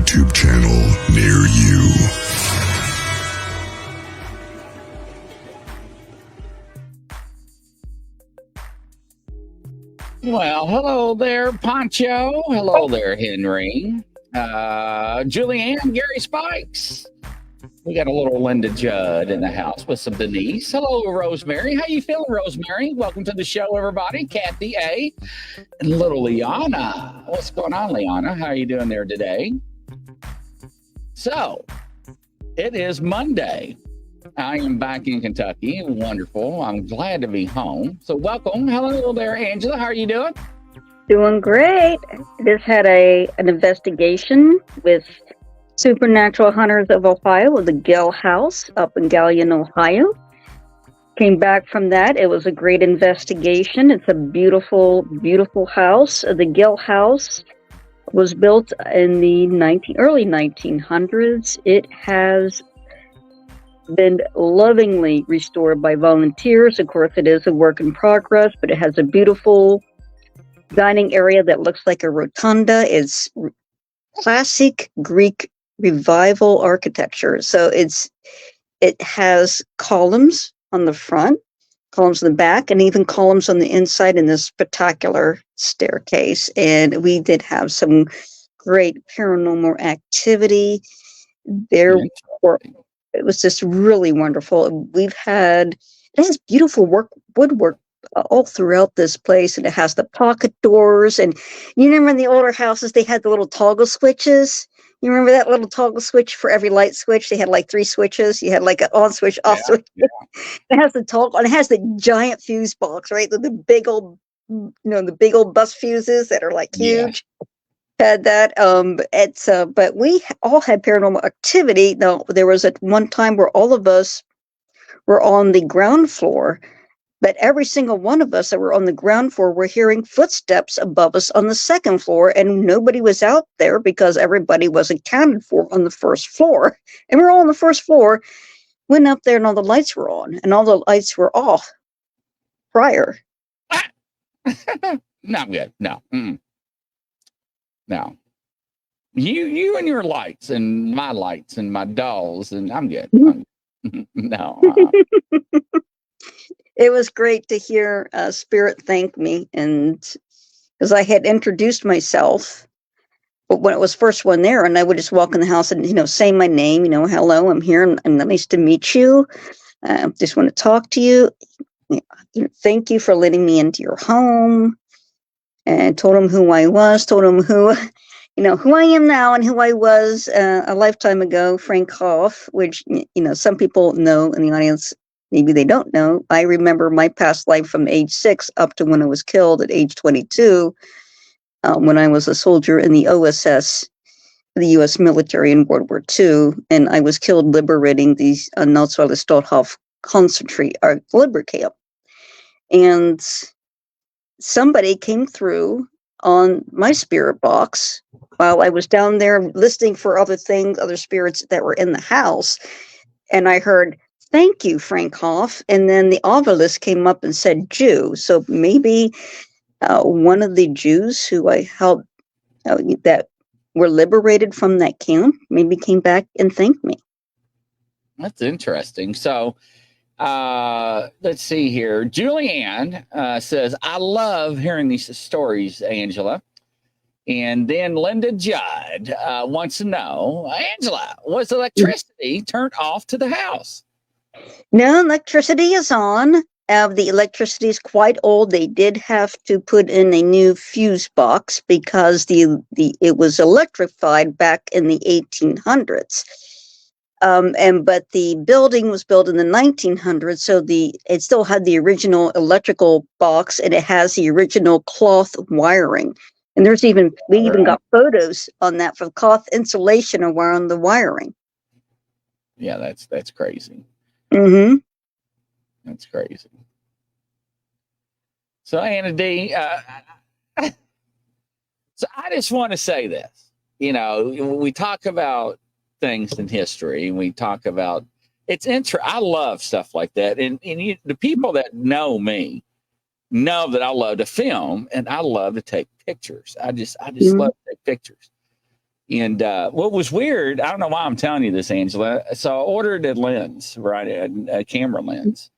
YouTube channel near you. Well, hello there, Poncho. Hello there, Henry. Julianne, Gary Spikes. We got a little Linda Judd in the house with some Denise. Hello, Rosemary. How you feeling, Rosemary? Welcome to the show, everybody. Kathy A. and little Liana. What's going on, Liana? How are you doing there today? So, it is Monday. I am back in Kentucky. Wonderful. I'm glad to be home. So welcome. Hello there, Angela. How are you doing? Doing great. Just had an investigation with Supernatural Hunters of Ohio with the Gill House up in Galion, Ohio. Came back from that. It was a great investigation. It's a beautiful, beautiful house. The Gill House was built in the early 1900s. It has been lovingly restored by volunteers. Of course, it is a work in progress, but it has a beautiful dining area that looks like a rotunda. It's classic Greek revival architecture. So it has columns on the front, columns on the back, and even columns on the inside in this spectacular staircase. And we did have some great paranormal activity. It was just really wonderful. It has beautiful woodwork all throughout this place, and it has the pocket doors. And you remember in the older houses, they had the little toggle switches. You remember that little toggle switch for every light switch? They had like 3 switches. You had like an on switch, off switch. Yeah. It has the toggle, and it has the giant fuse box, right? The big old, the big old bus fuses that are like huge. Yeah. Had that. But we all had paranormal activity. Now, there was at one time where all of us were on the ground floor, but every single one of us that were on the ground floor were hearing footsteps above us on the second floor, and nobody was out there because everybody was accounted for on the first floor. And we were all on the first floor, went up there, and all the lights were on, and all the lights were off prior. Not good. No. Mm-mm. No, you and your lights and my dolls, and I'm good. No. It was great to hear Spirit thank me, and because I had introduced myself, but when it was first one there, and I would just walk in the house and say my name, hello, I'm here, and nice to meet you. Just want to talk to you. Thank you for letting me into your home. And told him who I was, told him who I am now and who I was a lifetime ago, Frank Hoff, which, some people know in the audience, maybe they don't know. I remember my past life from age 6 up to when I was killed at age 22, when I was a soldier in the OSS, the U.S. military in World War II, and I was killed liberating the Nazi-Stothof concentrate or labor camp. And somebody came through on my spirit box while I was down there listening for other spirits that were in the house. And I heard, "Thank you, Frank Hoff." And then the obelisk came up and said Jew. So maybe one of the Jews who I helped that were liberated from that camp maybe came back and thanked me. That's interesting. So, let's see here. Julianne says, I love hearing these stories, Angela. And then Linda Judd wants to know, Angela, was electricity turned off to the house? No, electricity is on. The electricity is quite old. They did have to put in a new fuse box because it was electrified back in the 1800s. But the building was built in the 1900s, so it still had the original electrical box, and it has the original cloth wiring. And we even got photos on that for cloth insulation around the wiring. Yeah, that's crazy. Mm-hmm. That's crazy. So Anna D, so I just want to say this. You know, we talk about things in history, and we talk about I love stuff like that, and the people that know me know that I love to film and I love to take pictures. I just love to take pictures. And what was weird, I don't know why I'm telling you this, Angela. So I ordered a lens, right, a camera lens.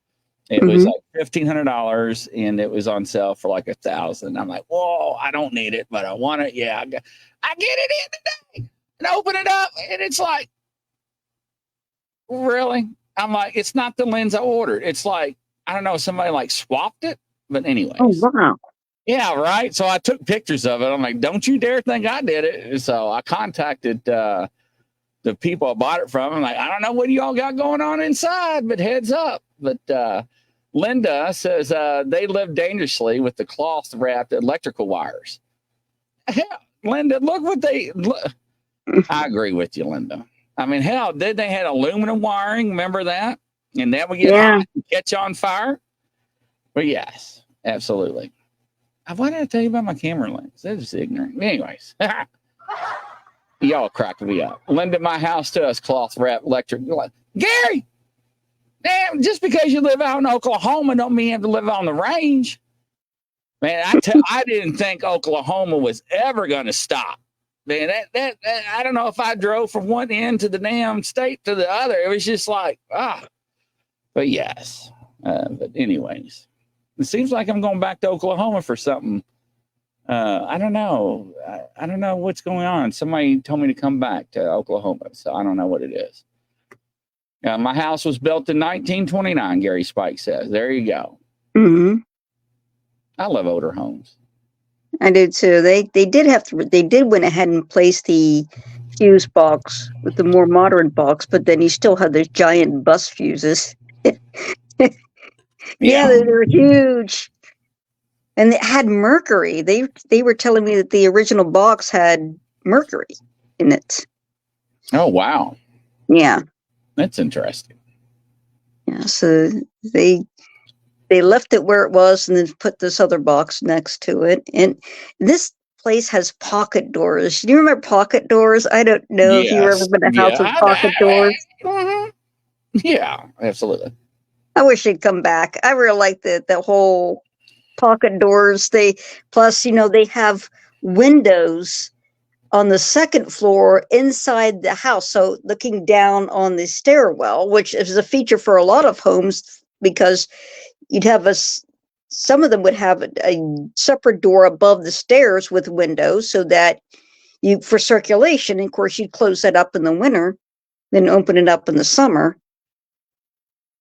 It was like $1,500, and it was on sale for like $1,000. I'm like, whoa, I don't need it, but I want it. Yeah, I get it in today, and open it up, and it's like, really? I'm like, it's not the lens I ordered. It's like, I don't know, somebody like swapped it. But anyways. Oh, wow. Yeah, right. So I took pictures of it. I'm like, don't you dare think I did it. So I contacted the people I bought it from. I'm like, I don't know what y'all got going on inside, but heads up. But Linda says they live dangerously with the cloth wrapped electrical wires. Hell, Linda, look what I agree with you, Linda. I mean, hell, they had aluminum wiring. Remember that? And that would get hot and catch on fire. But yes, absolutely. Why did I tell you about my camera lens? That's just ignorant. Anyways, y'all cracking me up. Linda, my house to us, cloth wrap electric. Gary, damn, just because you live out in Oklahoma don't mean you have to live on the range. Man, I didn't think Oklahoma was ever going to stop. Man, that I don't know if I drove from one end to the damn state to the other. It was just like, But yes. But anyways. It seems like I'm going back to Oklahoma for something. I don't know. I don't know what's going on. Somebody told me to come back to Oklahoma, so I don't know what it is. My house was built in 1929, Gary Spike says. There you go. Mm-hmm. I love older homes. I did too. They did went ahead and place the fuse box with the more modern box, but then you still had those giant bus fuses. Yeah, they're huge. And it had mercury. They were telling me that the original box had mercury in it. Oh, wow. Yeah. That's interesting. Yeah, so they left it where it was and then put this other box next to it. And this place has pocket doors. Do you remember pocket doors? I don't know if you ever been in a house with pocket doors. Yeah, absolutely. I wish they'd come back. I really like the whole pocket doors. They have windows on the second floor inside the house, so looking down on the stairwell, which is a feature for a lot of homes because you'd have some of them would have a separate door above the stairs with windows so that for circulation. And of course, you'd close that up in the winter, then open it up in the summer.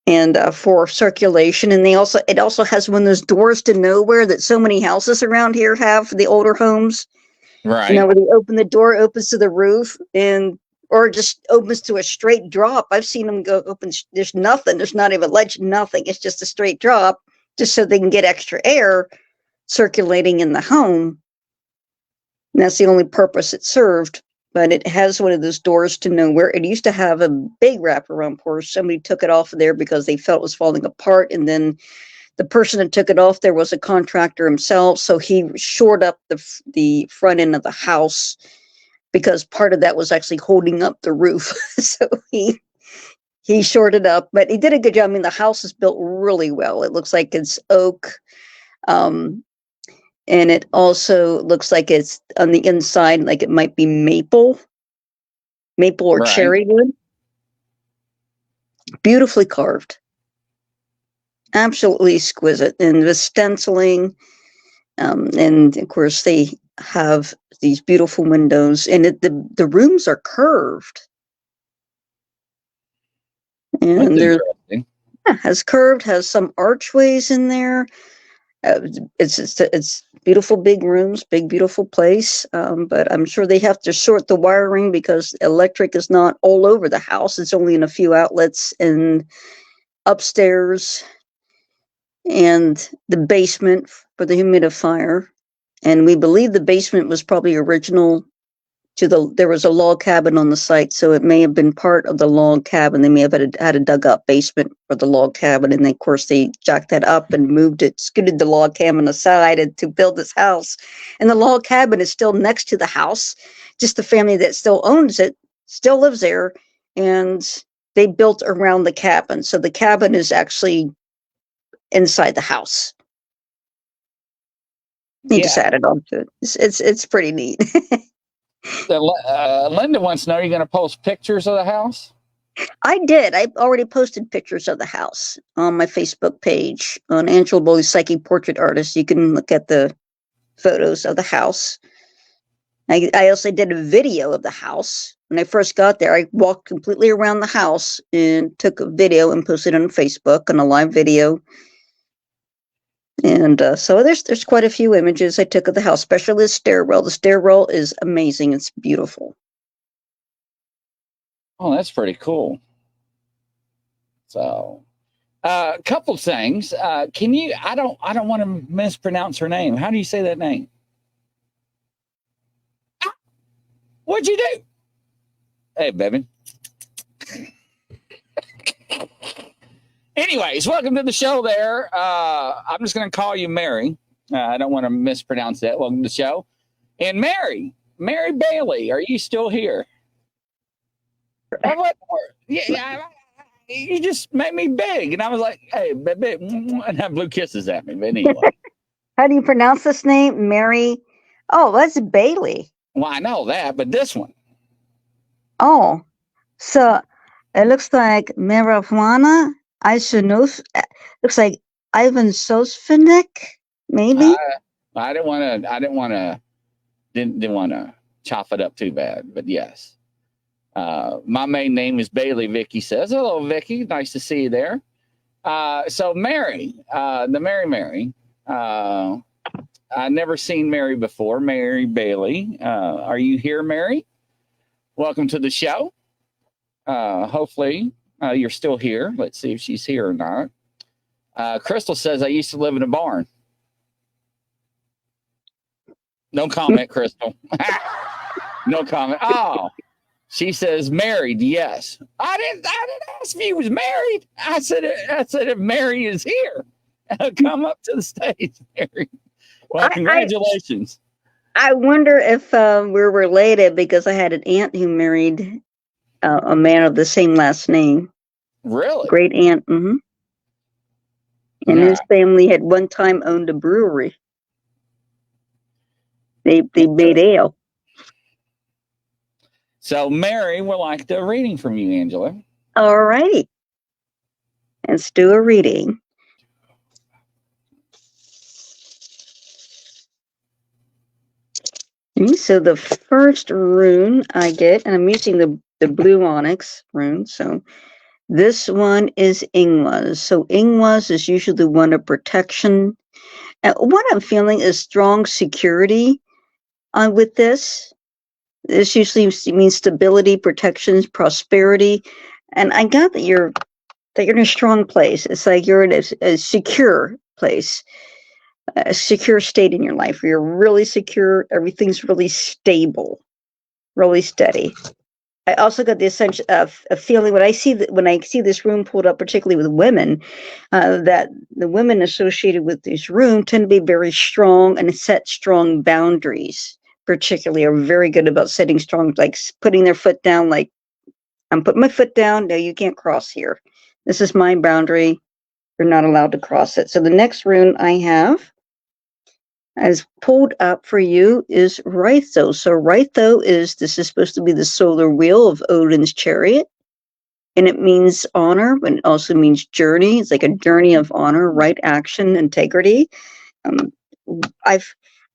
And for circulation, and it also has one of those doors to nowhere that so many houses around here have for the older homes. Right. Where they open the door, opens to the roof, or just opens to a straight drop. I've seen them go open. There's nothing. There's not even ledge. Nothing. It's just a straight drop, just so they can get extra air circulating in the home. And that's the only purpose it served. But it has one of those doors to nowhere. It used to have a big wraparound porch. Somebody took it off of there because they felt it was falling apart. And then the person that took it off there was a contractor himself. So he shored up the front end of the house because part of that was actually holding up the roof. So he shored it up. But he did a good job. I mean, the house is built really well. It looks like it's oak. And it also looks like it's on the inside, like it might be maple or cherry wood. Beautifully carved. Absolutely exquisite. And the stenciling. And of course, have these beautiful windows, and the rooms are curved. And there's has curved, has some archways in there. It's beautiful big rooms, big beautiful place. But I'm sure they have to sort the wiring because electric is not all over the house. It's only in a few outlets and upstairs and the basement for the humidifier. And we believe the basement was probably original there was a log cabin on the site, so it may have been part of the log cabin. They may have had a dug up basement for the log cabin, and then, of course, they jacked that up and moved it, scooted the log cabin aside to build this house. And the log cabin is still next to the house. Just the family that still owns it still lives there, and they built around the cabin. So the cabin is actually inside the house. They just added on to it. It's pretty neat. Linda wants to know, are you going to post pictures of the house? I did. I already posted pictures of the house on my Facebook page on Angela Bowley Psychic Portrait Artist. You can look at the photos of the house. I also did a video of the house. When I first got there, I walked completely around the house and took a video and posted it on Facebook on a live video. And so there's quite a few images I took of the house, especially the stairwell. The stairwell is amazing. It's beautiful. Oh, that's pretty cool. So, a couple things. Can you? I don't want to mispronounce her name. How do you say that name? What'd you do? Hey, baby. Anyways, welcome to the show there. I'm just going to call you Mary. I don't want to mispronounce that. Welcome to the show. And Mary Bailey, are you still here? Yeah, you just made me big. And I was like, hey, baby, and have blue kisses at me. But anyway. How do you pronounce this name? Mary? Oh, that's Bailey. Well, I know that, but this one. Oh, so it looks like marijuana. I should know. Looks like Ivan Sosfinik, maybe. I didn't want to chop it up too bad, but yes. My main name is Bailey. Vicky says, "Hello, Vicky. Nice to see you there." So Mary, the Mary. I never seen Mary before. Mary Bailey, are you here, Mary? Welcome to the show. Hopefully. You're still here. Let's see if she's here or not. Crystal says, I used to live in a barn. No comment, Crystal. No comment. Oh, she says married. Yes. I didn't ask if he was married. I said if Mary is here, come up to the stage, Mary. Well, congratulations. I wonder if we're related because I had an aunt who married a man of the same last name. Really? Great aunt. Mm-hmm. And his family had one time owned a brewery. They made ale. So Mary would like the reading from you, Angela. All righty. Let's do a reading. So the first rune I get, and I'm using the blue onyx rune, so this one is Ingwas. So Ingwas is usually the one of protection. And what I'm feeling is strong security with this. This usually means stability, protections, prosperity. And I got that you're in a strong place. It's like you're in a secure place. A secure state in your life where you're really secure, everything's really stable, really steady. I also got the sense of a feeling when I see this room pulled up, particularly with women, that the women associated with this room tend to be very strong and set strong boundaries. Particularly, are very good about setting strong, like putting their foot down. Like, I'm putting my foot down. No, you can't cross here. This is my boundary. You're not allowed to cross it. So the next rune I have as pulled up for you is Rytho. So Rytho this is supposed to be the solar wheel of Odin's chariot. And it means honor, but it also means journey. It's like a journey of honor, right action, integrity.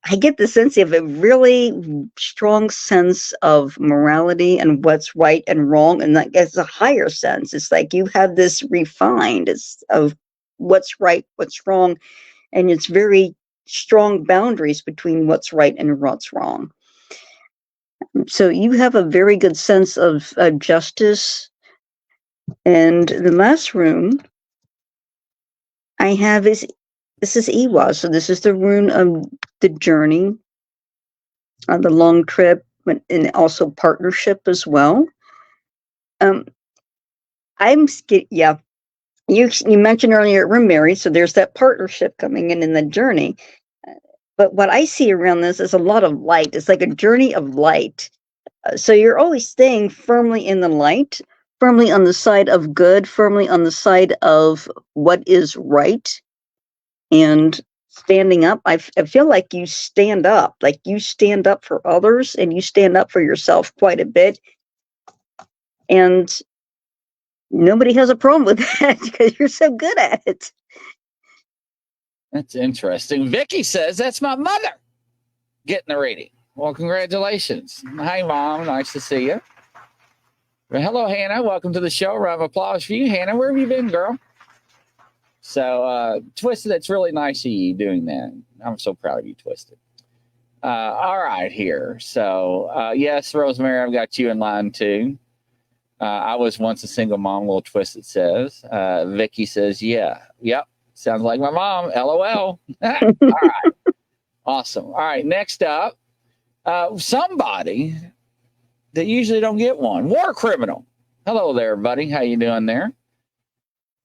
I get the sense you have a really strong sense of morality and what's right and wrong, and that gets a higher sense. It's like you have this refined of what's right, what's wrong, and it's very strong boundaries between what's right and what's wrong. So you have a very good sense of justice. And the last room I have is this is Iwa. So this is the rune of the journey, the long trip, and also partnership as well. Yeah. You mentioned earlier we're married, so there's that partnership coming in the journey. But what I see around this is a lot of light. It's like a journey of light. So you're always staying firmly in the light, firmly on the side of good, firmly on the side of what is right, and standing up. I feel like you stand up for others, and you stand up for yourself quite a bit. And nobody has a problem with that because you're so good at it. That's interesting. Vicky says that's my mother getting the reading. Well, congratulations. Hi, Mom. Nice to see you. Well, hello, Hannah. Welcome to the show. Round of applause for you, Hannah. Where have you been, girl? So, Twisted, it's really nice of you doing that. I'm so proud of you, Twisted. All right, here. So, yes, Rosemary, I've got you in line, too. I was once a single mom, little Twisted says. Vicky says, yeah. Yep. Sounds like my mom. LOL. All right. Awesome. All right. Next up, somebody that usually don't get one. War criminal. Hello there, buddy. How you doing there?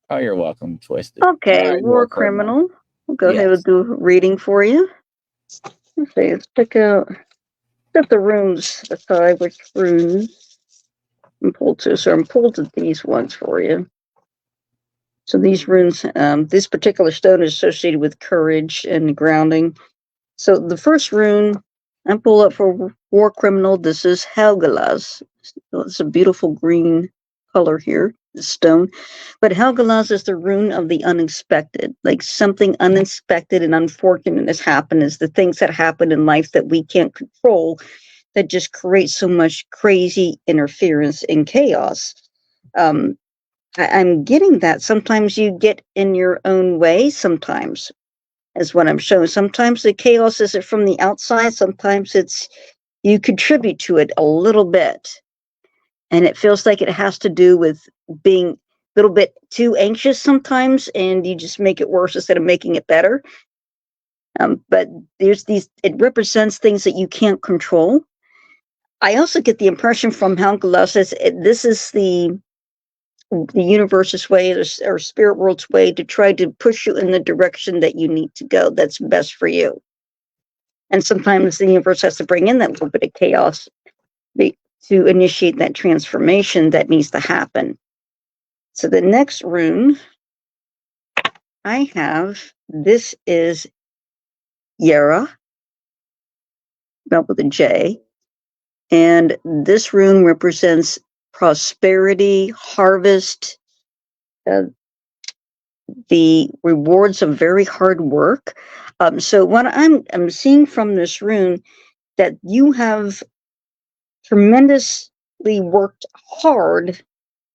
Oh, you're welcome, Twisted. Okay, right, war criminal. We'll go ahead and do a reading for you. Let's check out the runes aside, which runes I'm pulled to. So I'm pulled to these ones for you. So these runes, this particular stone is associated with courage and grounding. So the first rune I pull up for war criminal. This is Helgelas. It's a beautiful green color here, the stone. But Helgelas is the rune of the unexpected. Like something unexpected and unfortunate has happened. Is the things that happen in life that we can't control, that just create so much crazy interference and chaos. I'm getting that sometimes you get in your own way, sometimes is what I'm showing. Sometimes the chaos isn't from the outside, sometimes it's you contribute to it a little bit. And it feels like it has to do with being a little bit too anxious sometimes, and you just make it worse instead of making it better. But there's it represents things that you can't control. I also get the impression from Helgelas this is the universe's way or spirit world's way to try to push you in the direction that you need to go, that's best for you. And sometimes the universe has to bring in that little bit of chaos to initiate that transformation that needs to happen. So the next rune I have, this is Yara, spelled with a J. And this rune represents prosperity, harvest, the rewards of very hard work. So what I'm seeing from this rune, that you have tremendously worked hard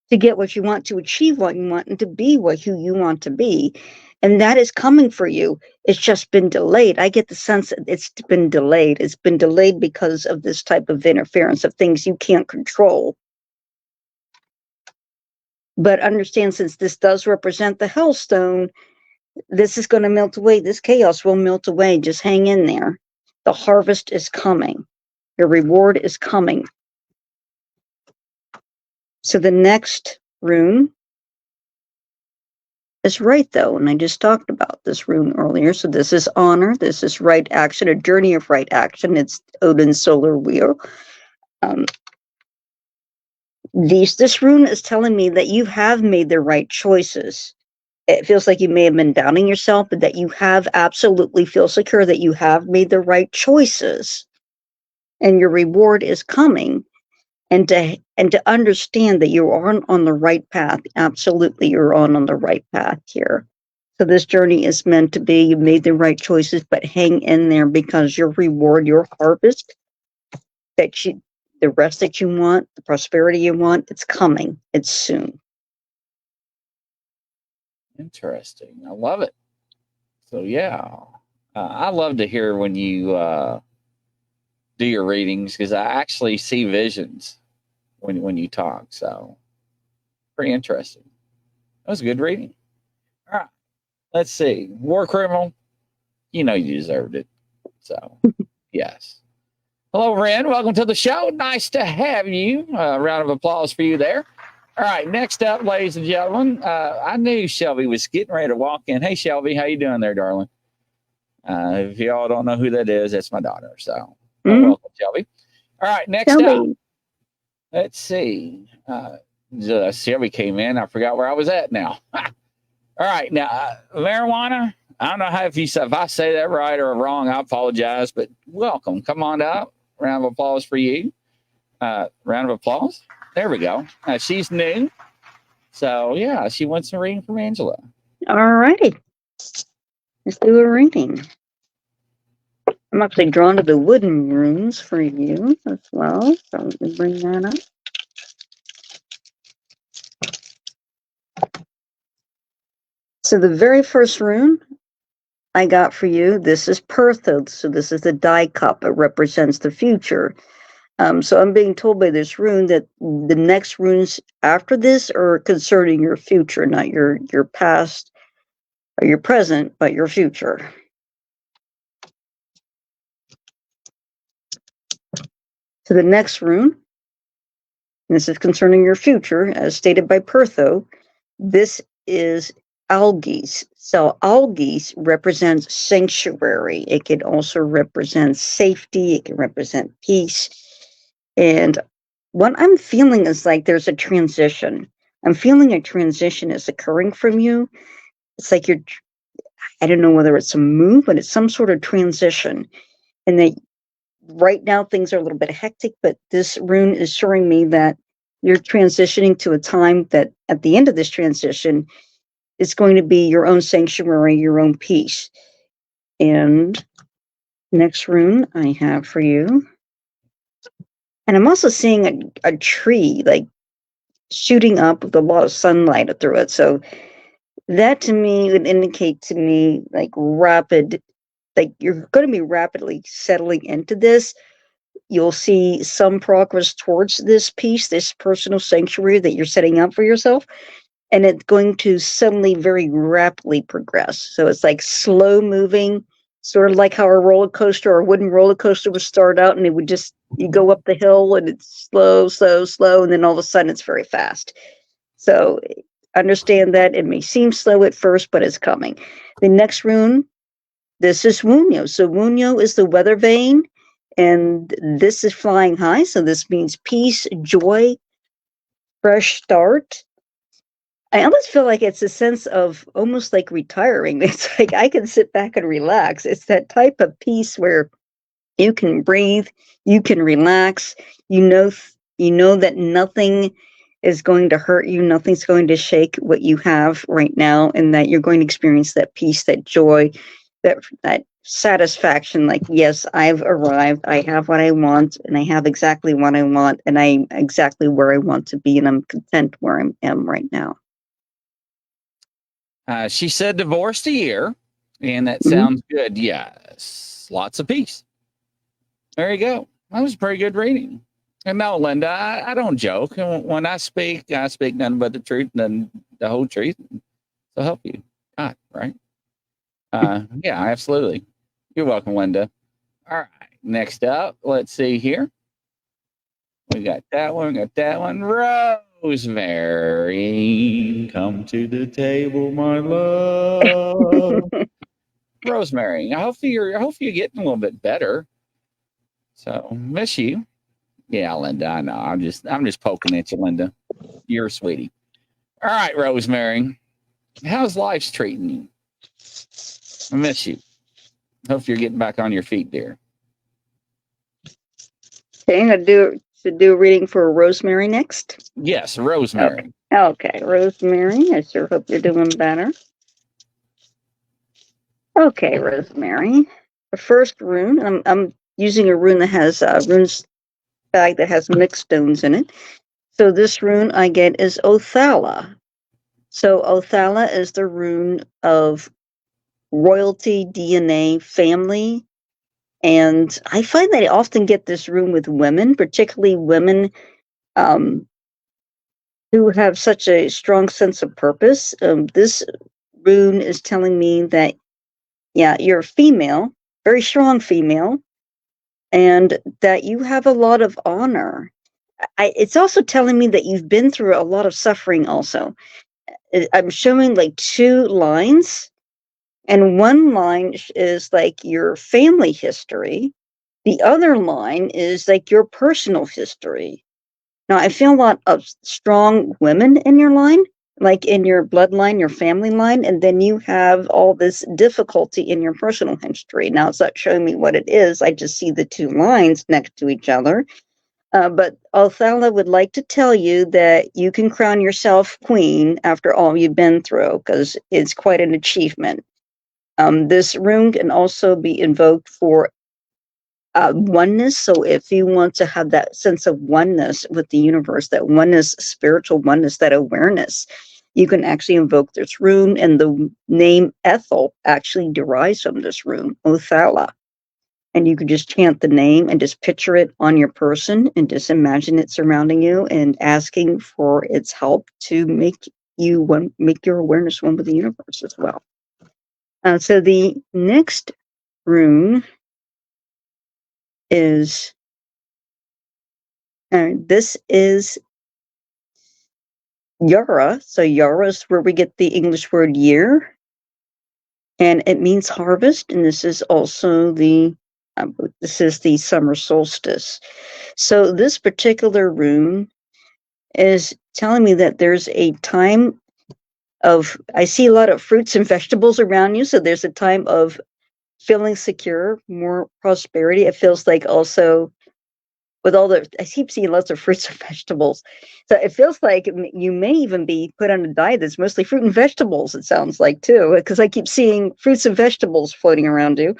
to get what you want, to achieve what you want, and to be who you want to be. And that is coming for you. It's just been delayed. I get the sense that it's been delayed. It's been delayed because of this type of interference of things you can't control. But understand, since this does represent the Hellstone, this is going to melt away. This chaos will melt away. Just hang in there. The harvest is coming. Your reward is coming. So the next rune is right, though, and I just talked about this rune earlier. So this is honor. This is right action, a journey of right action. It's Odin's solar wheel. This rune is telling me that you have made the right choices. It feels like you may have been doubting yourself, but that you have absolutely feel secure that you have made the right choices, and your reward is coming. And to understand that you are on the right path. Absolutely, you're on the right path here. So this journey is meant to be, you made the right choices, but hang in there because your reward, your harvest, the rest that you want, the prosperity you want, it's coming. It's soon. Interesting. I love it. So yeah, I love to hear when you do your readings because I actually see visions when you talk. So pretty interesting. That was a good reading. All right, let's see. War criminal. You know you deserved it. So yes. Hello, Ren. Welcome to the show. Nice to have you. A round of applause for you there. All right, next up, ladies and gentlemen, I knew Shelby was getting ready to walk in. Hey, Shelby, how you doing there, darling? If y'all don't know who that is, that's my daughter. So welcome, Shelby. All right, next up, let's see. Shelby came in. I forgot where I was at now. All right, now, marijuana. I don't know if I say that right or wrong, I apologize, but welcome. Come on up. Round of applause for you. Round of applause. There we go. She's new. So, yeah, she wants a reading from Angela. All righty. Let's do a reading. I'm actually drawn to the wooden runes for you as well. So let me bring that up. So the very first rune I got for you, this is Perthos. So this is the die cup. It represents the future. So I'm being told by this rune that the next runes after this are concerning your future, not your past or your present, but your future. So the next rune, this is concerning your future, as stated by Pertho. This is algaes. So algaes represents sanctuary. It can also represent safety. It can represent peace. And what I'm feeling is like there's a transition. I'm feeling a transition is occurring from you. It's like I don't know whether it's a move, but it's some sort of transition. And that right now things are a little bit hectic, but this rune is showing me that you're transitioning to a time that at the end of this transition, it's going to be your own sanctuary, your own peace. And next rune I have for you. And I'm also seeing a tree like shooting up with a lot of sunlight through it. So that to me would indicate to me like rapid, like you're going to be rapidly settling into this. You'll see some progress towards this peace, this personal sanctuary that you're setting up for yourself. And it's going to suddenly very rapidly progress. So it's like slow moving, sort of like how a roller coaster or a wooden roller coaster would start out and it would just, you go up the hill and it's slow, slow, slow. And then all of a sudden it's very fast. So understand that it may seem slow at first, but it's coming. The next rune, this is Wunyo. So Wunyo is the weather vane. And this is flying high. So this means peace, joy, fresh start. I almost feel like it's a sense of almost like retiring. It's like I can sit back and relax. It's that type of peace where you can breathe, you can relax. You know that nothing is going to hurt you. Nothing's going to shake what you have right now, and that you're going to experience that peace, that joy, that satisfaction. Like, yes, I've arrived. I have what I want, and I have exactly what I want, and I'm exactly where I want to be, and I'm content where I am right now. She said divorced a year, and that sounds good. Yes. Lots of peace. There you go. That was a pretty good reading. And no, Linda, I don't joke. When I speak nothing but the truth and the whole truth. So help you. God, right? Yeah, absolutely. You're welcome, Linda. All right. Next up, let's see here. We got that one. Rosemary, come to the table, my love. Rosemary, I hope you're getting a little bit better. So miss you. Yeah, Linda, I know. I'm just poking at you, Linda. You're a sweetie. All right, Rosemary. How's life treating you? I miss you. Hope you're getting back on your feet, dear. Okay, I'm gonna do a reading for Rosemary next. Yes, Rosemary. Okay, Rosemary. I sure hope you're doing better. Okay, Rosemary. The first rune, I'm using a rune that has runes bag that has mixed stones in it. So this rune I get is Othala. So Othala is the rune of royalty, DNA, family. And I find that I often get this rune with women, particularly women um, who have such a strong sense of purpose. This rune is telling me that, yeah, you're a female, very strong female, and that you have a lot of honor. It's also telling me that you've been through a lot of suffering also. I'm showing like two lines, and one line is like your family history. The other line is like your personal history. Now, I feel a lot of strong women in your line, like in your bloodline, your family line, and then you have all this difficulty in your personal history. Now, it's not showing me what it is. I just see the two lines next to each other. But Othala would like to tell you that you can crown yourself queen after all you've been through, because it's quite an achievement. This rune can also be invoked for oneness. So if you want to have that sense of oneness with the universe, that oneness, spiritual oneness, that awareness, you can actually invoke this rune. And the name Ethel actually derives from this rune, Othala. And you could just chant the name and just picture it on your person and just imagine it surrounding you and asking for its help to make your awareness one with the universe as well. So the next rune is this is Yara. So Yara is where we get the English word year, and it means harvest. And this is also the summer solstice. So this particular rune is telling me that there's a time of, I see a lot of fruits and vegetables around you. So there's a time of feeling secure, more prosperity. It feels like also with all the, I keep seeing lots of fruits and vegetables. So it feels like you may even be put on a diet that's mostly fruit and vegetables, it sounds like too, because I keep seeing fruits and vegetables floating around you.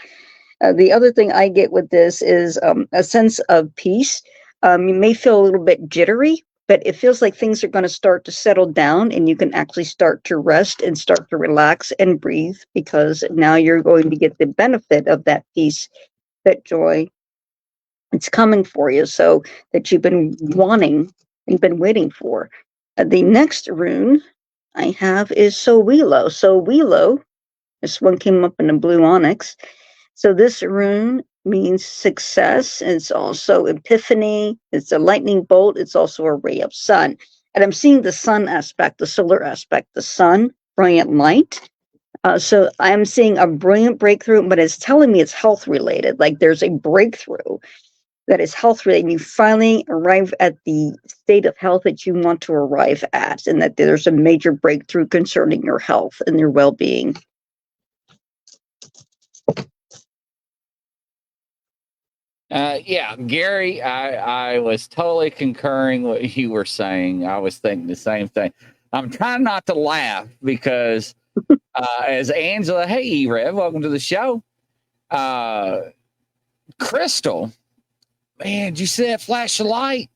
The other thing I get with this is a sense of peace. You may feel a little bit jittery, but it feels like things are going to start to settle down and you can actually start to rest and start to relax and breathe, because now you're going to get the benefit of that peace, that joy. It's coming for you, so that you've been wanting, you've been waiting for. The next rune I have is Sowilo. Sowilo, this one came up in a blue onyx. So this rune means success. It's also epiphany. It's a lightning bolt. It's also a ray of sun. And I'm seeing the sun aspect, the solar aspect, the sun, brilliant light. So I'm seeing a brilliant breakthrough, but it's telling me it's health related. Like there's a breakthrough that is health related. You finally arrive at the state of health that you want to arrive at, and that there's a major breakthrough concerning your health and your well-being. Yeah, Gary, I was totally concurring what you were saying. I was thinking the same thing. I'm trying not to laugh because as Angela, hey, Rev, welcome to the show. Crystal, man, did you see that flash of light?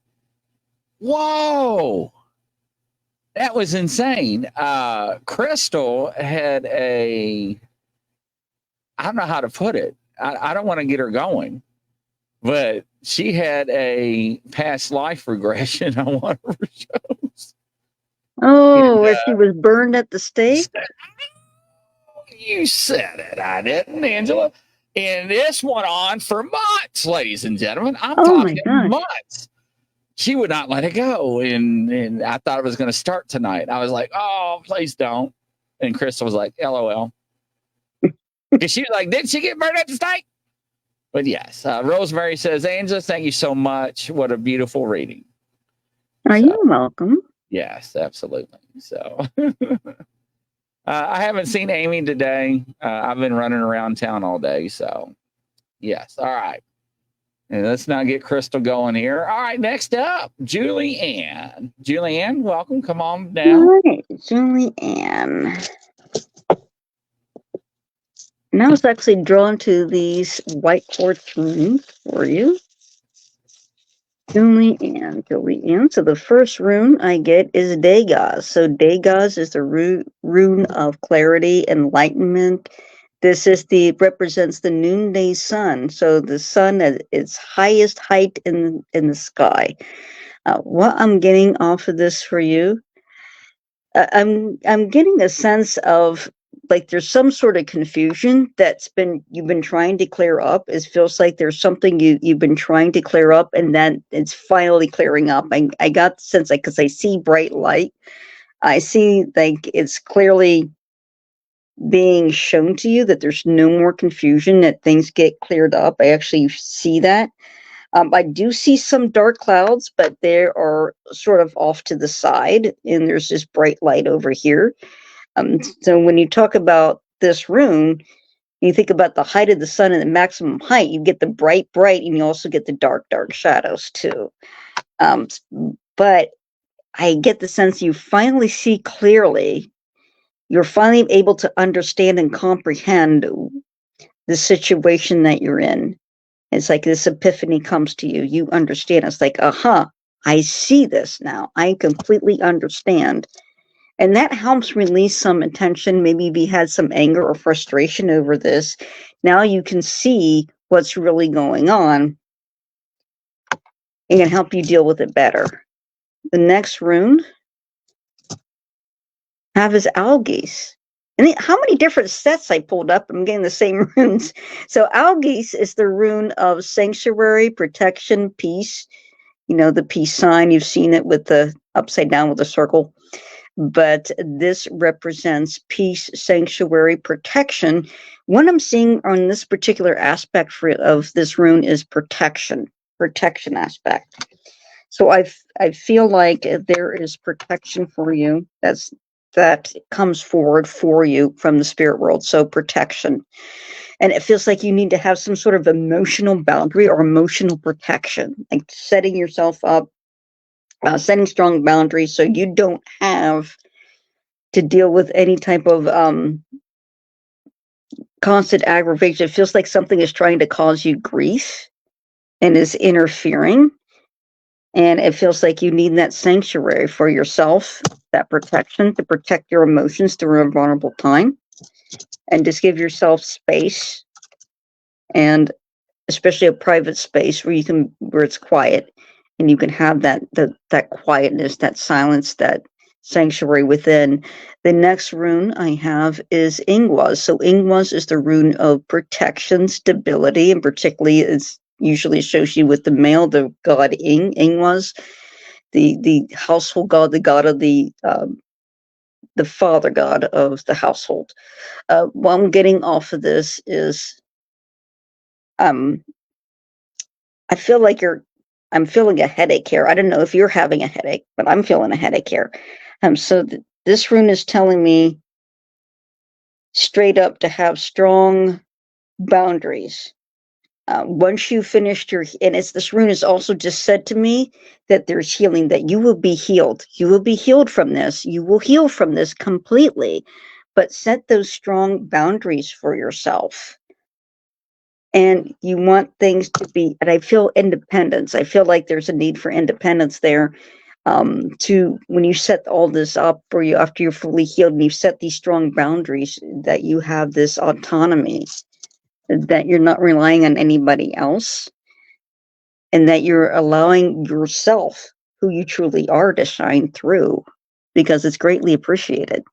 Whoa, that was insane. Crystal had I don't know how to put it. I don't want to get her going, but she had a past life regression on one of her shows. Oh, where she was burned at the stake? You said it. I didn't, Angela. And this went on for months, ladies and gentlemen. I'm talking months. She would not let it go. And I thought it was going to start tonight. I was like, oh, please don't. And Crystal was like, LOL. Because she was like, did she get burned at the stake? But yes, Rosemary says, Angela, thank you so much. What a beautiful reading. You welcome. Yes, absolutely. So I haven't seen Amy today. I've been running around town all day. So yes. All right. And let's not get Crystal going here. All right. Next up, Julianne. Julianne, welcome. Come on down. All right, Julianne. And I was actually drawn to these white quartz runes for you. Julianne. So the first rune I get is Dagaz. So Dagaz is the rune of clarity, enlightenment. This is represents the noonday sun. So the sun at its highest height in the sky. What I'm getting off of this for you, I'm getting a sense of like there's some sort of confusion you've been trying to clear up. It feels like there's something you've been trying to clear up, and then it's finally clearing up. I got the sense like because I see bright light, I see like it's clearly being shown to you that there's no more confusion, that things get cleared up. I actually see that. I do see some dark clouds, but they are sort of off to the side, and there's this bright light over here. So when you talk about this rune, you think about the height of the sun and the maximum height, you get the bright, and you also get the dark, shadows too. But I get the sense you finally see clearly. You're finally able to understand and comprehend the situation that you're in. It's like this epiphany comes to you. You understand. It's like, I see this now. I completely understand. And that helps release some attention. Maybe if you had some anger or frustration over this, now you can see what's really going on and can help you deal with it better. The next rune have is Algies. And how many different sets I pulled up? I'm getting the same runes. So Algies is the rune of sanctuary, protection, peace. You know, the peace sign. You've seen it with the upside down with the circle. But this represents peace, sanctuary, protection. What I'm seeing on this particular aspect of this rune is protection aspect. So I feel like there is protection for you that comes forward for you from the spirit world. So protection. And it feels like you need to have some sort of emotional boundary or emotional protection, like setting yourself up, setting strong boundaries so you don't have to deal with any type of constant aggravation. It feels like something is trying to cause you grief and is interfering. And it feels like you need that sanctuary for yourself, that protection to protect your emotions through a vulnerable time, and just give yourself space, and especially a private space where it's quiet and you can have that quietness, that silence, that sanctuary within. The next rune I have is Ingwaz. So Ingwaz is the rune of protection, stability, and particularly it's usually associated with the male, the god Ingwaz, the household god, the god of the father god of the household. What I'm getting off of this is I feel like I'm feeling a headache here. I don't know if you're having a headache, but I'm feeling a headache here. So this rune is telling me straight up to have strong boundaries. Once you finished this rune has also just said to me that there's healing, that you will be healed. You will be healed from this. You will heal from this completely, but set those strong boundaries for yourself. And you want things to be, and I feel independence. I feel like there's a need for independence there. When you set all this up for you after you're fully healed and you've set these strong boundaries, that you have this autonomy, that you're not relying on anybody else, and that you're allowing yourself, who you truly are, to shine through, because it's greatly appreciated.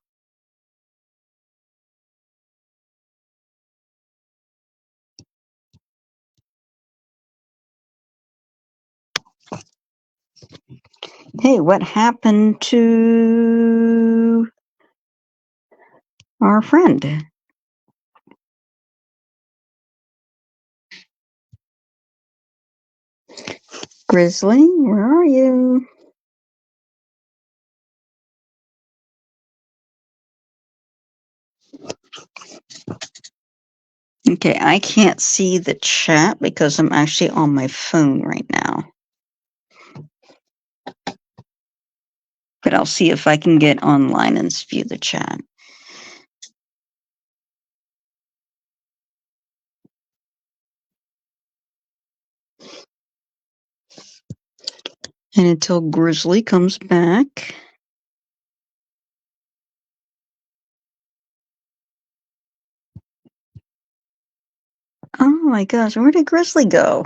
Hey, what happened to our friend? Grizzly, where are you? Okay, I can't see the chat because I'm actually on my phone right now. But I'll see if I can get online and view the chat. And until Grizzly comes back. Oh my gosh, where did Grizzly go?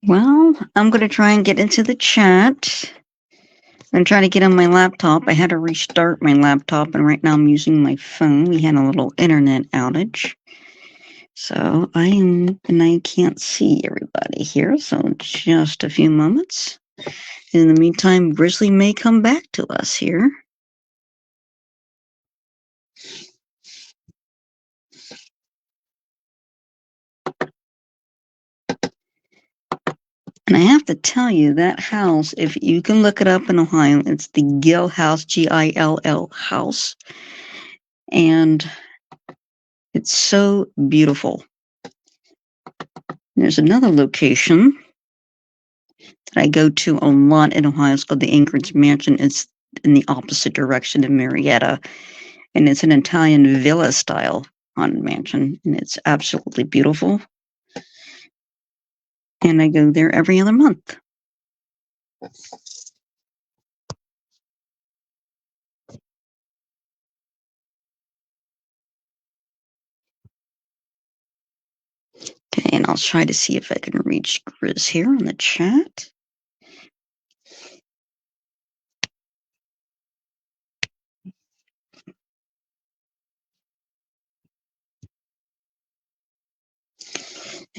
Well, I'm going to try and get into the chat. I'm trying to get on my laptop. I had to restart my laptop, and right now I'm using my phone. We had a little internet outage. So I can't see everybody here. So just a few moments. In the meantime, Grizzly may come back to us here. And I have to tell you, that house, if you can look it up in Ohio, it's the Gill House, Gill house. And it's so beautiful. There's another location that I go to a lot in Ohio. It's called the Anchorage Mansion. It's in the opposite direction of Marietta. And it's an Italian villa style haunted mansion. And it's absolutely beautiful. And I go there every other month. Okay, and I'll try to see if I can reach Grizz here on the chat.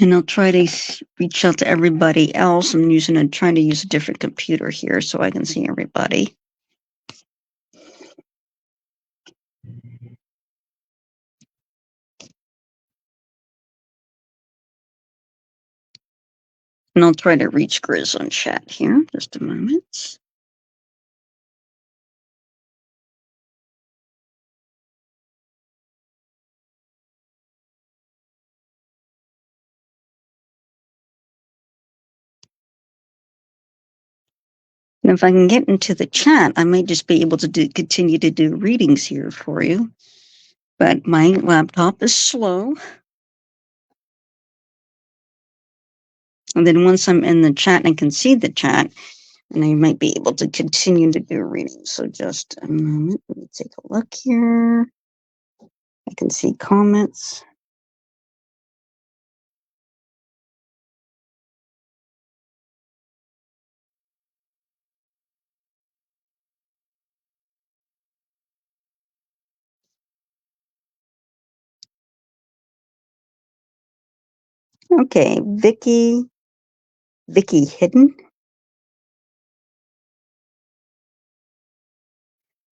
And I'll try to reach out to everybody else. I'm trying to use a different computer here so I can see everybody. And I'll try to reach Grizz on chat here. Just a moment. And if I can get into the chat, I might just be able to continue to do readings here for you. But my laptop is slow. And then once I'm in the chat and I can see the chat, and I might be able to continue to do readings. So just a moment. Let me take a look here. I can see comments. Okay, Vicky Hidden.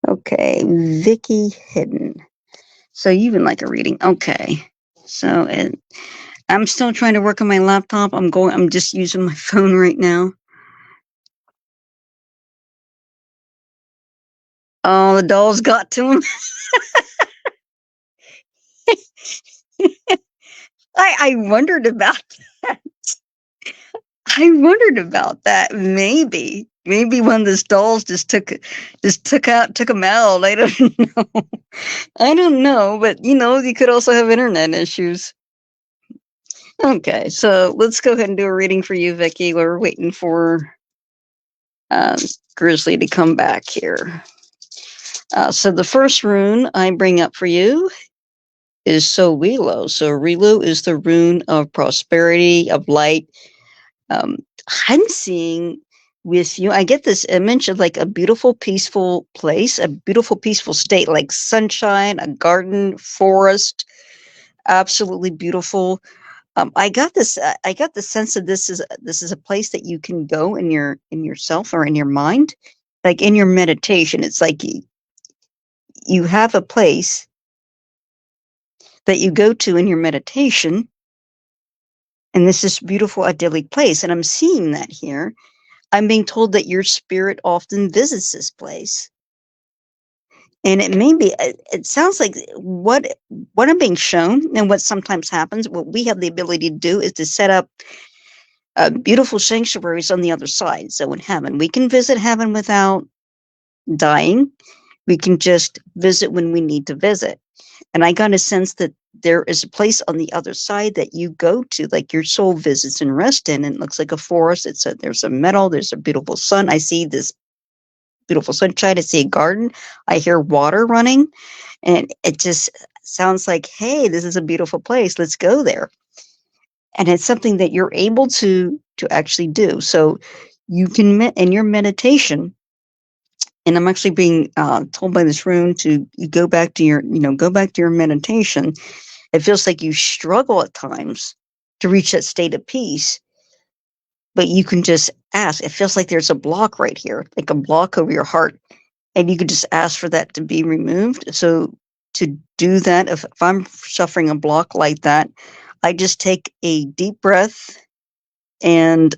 Okay, Vicky Hidden. So you would like a reading? Okay. So I'm still trying to work on my laptop. I'm just using my phone right now. Oh, the dolls got to him. I wondered about that. I wondered about that. Maybe one of those dolls just took him out. I don't know. I don't know, but you could also have internet issues. Okay, so let's go ahead and do a reading for you, Vicky. We're waiting for Grizzly to come back here. So the first rune I bring up for you is Sowilo. So Rilo is the rune of prosperity, of light. I'm seeing with you, I get this image of like a beautiful, peaceful place, a beautiful, peaceful state, like sunshine, a garden, forest, absolutely beautiful. I got this. I got the sense that this is a place that you can go in yourself or in your mind, like in your meditation. It's like you have a place that you go to in your meditation, and this is beautiful, idyllic place. And I'm seeing that here. I'm being told that your spirit often visits this place. And it sounds like what I'm being shown, and what sometimes happens, what we have the ability to do is to set up beautiful sanctuaries on the other side. So in heaven, we can visit heaven without dying. We can just visit when we need to visit. And I got a sense that there is a place on the other side that you go to, like your soul visits and rest in, and it looks like a forest. There's a meadow, there's a beautiful sun. I see this beautiful sunshine. I see a garden. I hear water running, and it just sounds like, hey, this is a beautiful place. Let's go there. And it's something that you're able to actually do. So you can in your meditation. And I'm actually being told by this room to go back to your meditation. It feels like you struggle at times to reach that state of peace, but you can just ask. It feels like there's a block right here, like a block over your heart, and you could just ask for that to be removed. So to do that, if I'm suffering a block like that, I just take a deep breath and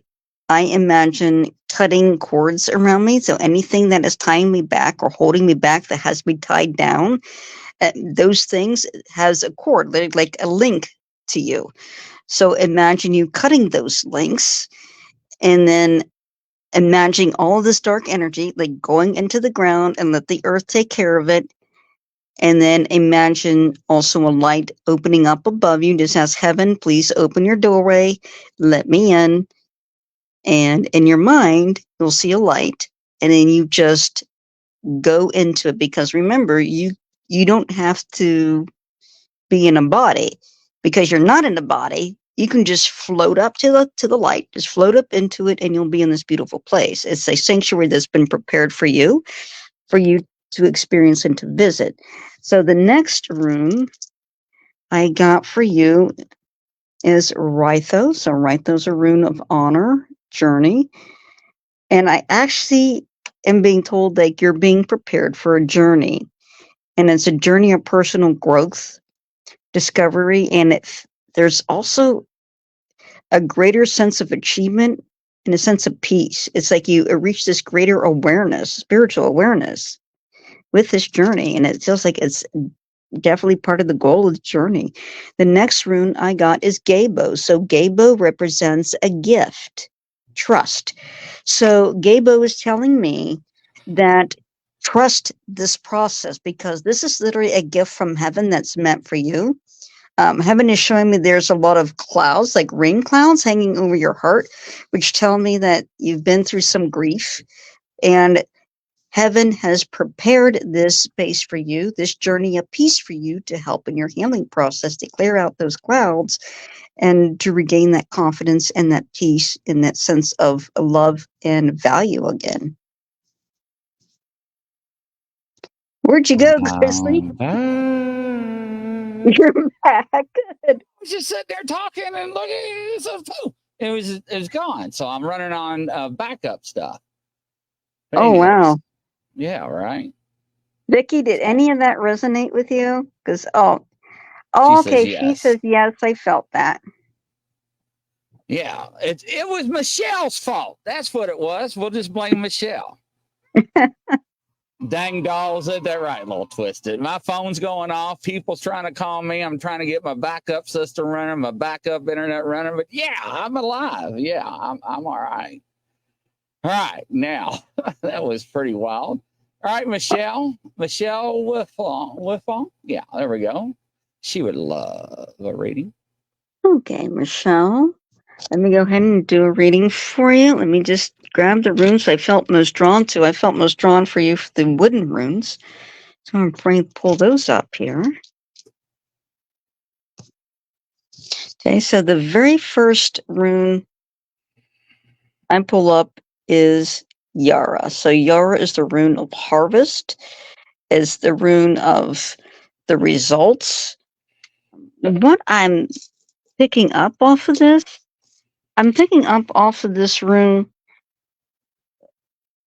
I imagine cutting cords around me. So anything that is tying me back or holding me back that has me tied down, those things has a cord, like a link to you. So imagine you cutting those links, and then imagine all of this dark energy like going into the ground, and let the earth take care of it. And then imagine also a light opening up above you. Just ask heaven, please open your doorway, let me in. And in your mind, you'll see a light, and then you just go into it, because remember, you don't have to be in a body, because you're not in the body. You can just float up to the light, just float up into it, and you'll be in this beautiful place. It's a sanctuary that's been prepared for you to experience and to visit. So the next room I got for you is Rythos. So Rythos, a rune of honor, journey. And I actually am being told that you're being prepared for a journey. And it's a journey of personal growth, discovery, and there's also a greater sense of achievement and a sense of peace. It's like you reach this greater awareness, spiritual awareness with this journey. And it feels like it's definitely part of the goal of the journey. The next rune I got is Gabo. So Gabo represents a gift, trust. So Gabo is telling me that trust this process, because this is literally a gift from heaven that's meant for you. Heaven is showing me there's a lot of clouds, like rain clouds, hanging over your heart, which tell me that you've been through some grief, and heaven has prepared this space for you, this journey of peace for you, to help in your healing process, to clear out those clouds and to regain that confidence and that peace and that sense of love and value again. Where'd you go, Grizzly? You're back. Good. I was just sitting there talking and looking. It was gone. So I'm running on backup stuff. But Oh, anyways, wow. yeah, right. Vicky, did any of that resonate with you? Because She okay. says She yes. says yes. I felt that. Yeah, it was Michelle's fault. That's what it was. We'll just blame Michelle. Dang dolls, is that right? A little twisted. My phone's going off. People's trying to call me. I'm trying to get my backup system running, my backup internet running. But yeah, I'm alive. Yeah, I'm all right. All right, now that was pretty wild. All right, Michelle Whiffle. Yeah, there we go. She would love a reading. Okay, Michelle. Let me go ahead and do a reading for you. Let me just grab the runes I felt most drawn to. I felt most drawn for you for the wooden runes. So I'm going to pull those up here. Okay, so the very first rune I pull up is Yara. So Yara is the rune of harvest, is the rune of the results. What I'm picking up off of this, rune,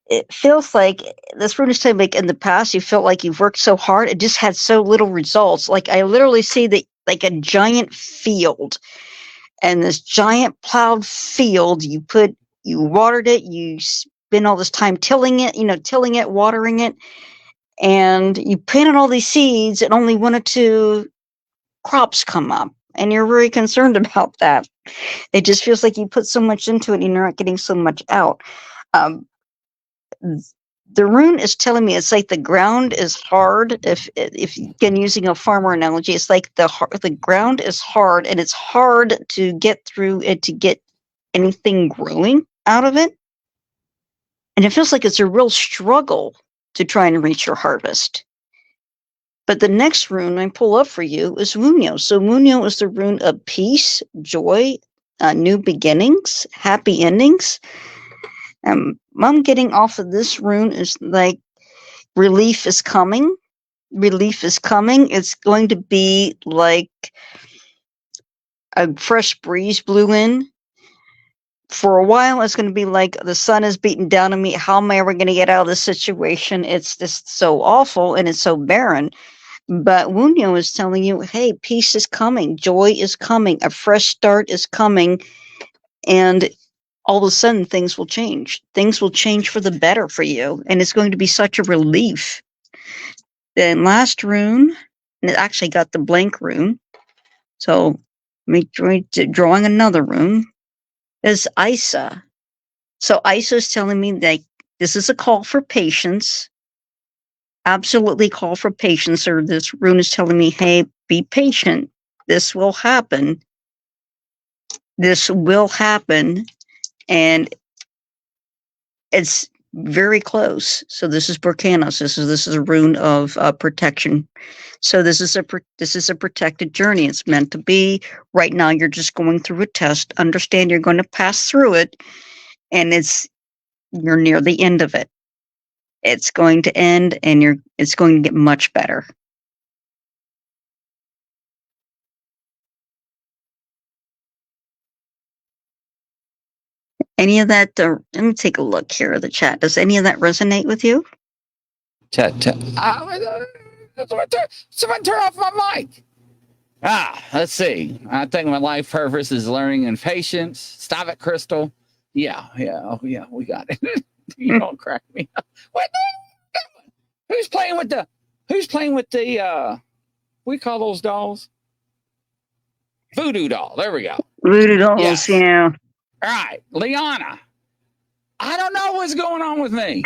it feels like this rune is saying, like, in the past you felt like you've worked so hard, it just had so little results. Like, I literally see like a giant field, and this giant plowed field, you watered it, you spent all this time tilling it, watering it, and you planted all these seeds and only 1 or 2 crops come up, and you're very concerned about that. It just feels like you put so much into it and you're not getting so much out. Um, the rune is telling me it's like the ground is hard. If again, using a farmer analogy, it's like the ground is hard, and it's hard to get through it to get anything growing out of it. And it feels like it's a real struggle to try and reach your harvest. But the next rune I pull up for you is Wunyo. So Wunyo is the rune of peace, joy, new beginnings, happy endings. I'm getting off of this rune is like relief is coming. Relief is coming. It's going to be like a fresh breeze blew in. For a while, it's going to be like the sun is beating down on me. How am I ever going to get out of this situation? It's just so awful and it's so barren. But Wunyo is telling you, hey, peace is coming. Joy is coming. A fresh start is coming. And all of a sudden, things will change. Things will change for the better for you. And it's going to be such a relief. Then last rune, and it actually got the blank rune. So drawing another rune, is Isa. So Isa is telling me that this is a call for patience. Absolutely call for patience. Or this rune is telling me, hey, be patient. This will happen. This will happen. And it's very close. So this is Burkanos. This is a rune of protection. So this is a protected journey. It's meant to be. Right now, you're just going through a test. Understand you're going to pass through it, and you're near the end of it. It's going to end, and it's going to get much better. Any of that? Let me take a look here at the chat. Does any of that resonate with you? Someone turn off my mic. Let's see. I think my life purpose is learning and patience. Stop it, Crystal. Yeah. We got it. You don't crack me up. What? Who's playing with the? We call those dolls voodoo doll. There we go. Voodoo dolls. Yes. Yeah. All right, Liana. I don't know what's going on with me.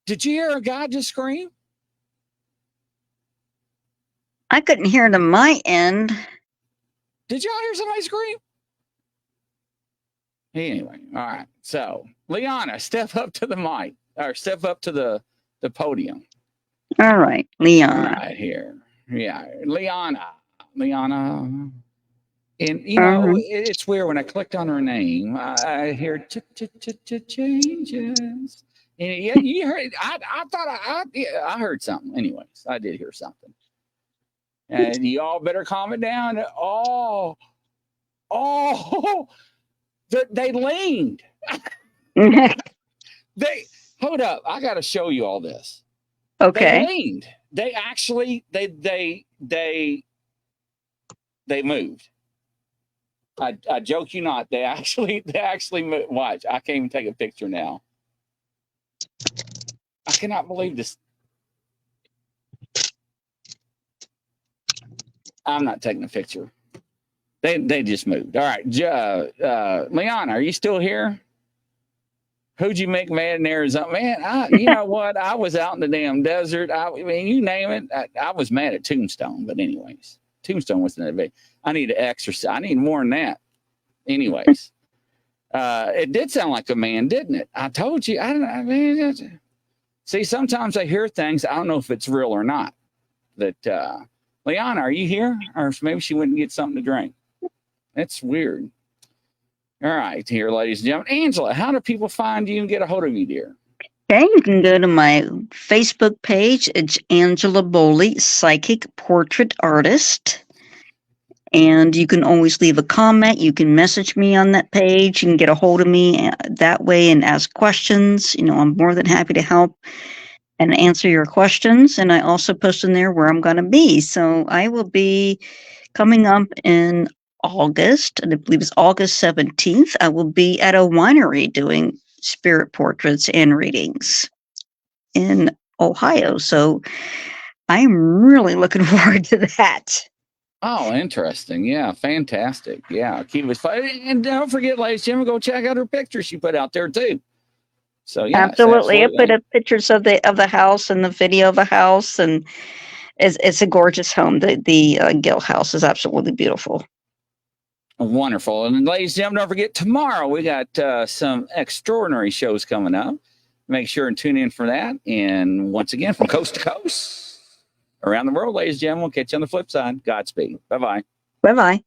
Did you hear a guy just scream? I couldn't hear it on my end. Did y'all hear somebody scream? Anyway, all right. So, Liana, step up to the mic or step up to the podium. All right, Liana. All right, here. Yeah, Liana. And, you know, it's weird when I clicked on her name, I hear changes. And yeah, you heard, I thought I heard something. Anyways, I did hear something. And y'all better calm it down. They leaned. Hold up. I got to show you all this. Okay. They leaned. They actually, they moved. I joke you not. They actually moved. Watch. I can't even take a picture now. I cannot believe this. I'm not taking a picture. They just moved. All right. Leon, are you still here? Who'd you make mad in Arizona? Man, you know what? I was out in the damn desert. I mean, you name it. I was mad at Tombstone, but anyways, Tombstone wasn't that big. I need to exercise. I need more than that. Anyways, it did sound like a man, didn't it? I told you. I mean, see, sometimes I hear things. I don't know if it's real or not. But Leon, are you here? Or maybe she went and get something to drink. That's weird. All right, here, ladies and gentlemen. Angela, how do people find you and get a hold of you, dear? Okay, you can go to my Facebook page. It's Angela Boley, Psychic Portrait Artist. And you can always leave a comment. You can message me on that page. You can get a hold of me that way and ask questions. You know, I'm more than happy to help and answer your questions. And I also post in there where I'm going to be. So I will be coming up in August, and I believe it's August 17th. I will be at a winery doing spirit portraits and readings. in Ohio. So I'm really looking forward to that. Oh, interesting. Yeah, fantastic. Yeah, keep us fighting. And don't forget, ladies and gentlemen, go check out her pictures she put out there too. So yes, Absolutely. I put absolutely. up pictures of the house and the video of the house, and it's a gorgeous home. The Gill house is absolutely beautiful. Wonderful. And ladies and gentlemen, don't forget, tomorrow we got some extraordinary shows coming up. Make sure and tune in for that. And once again, from coast to coast, around the world, ladies and gentlemen, we'll catch you on the flip side. Godspeed. Bye-bye. Bye bye.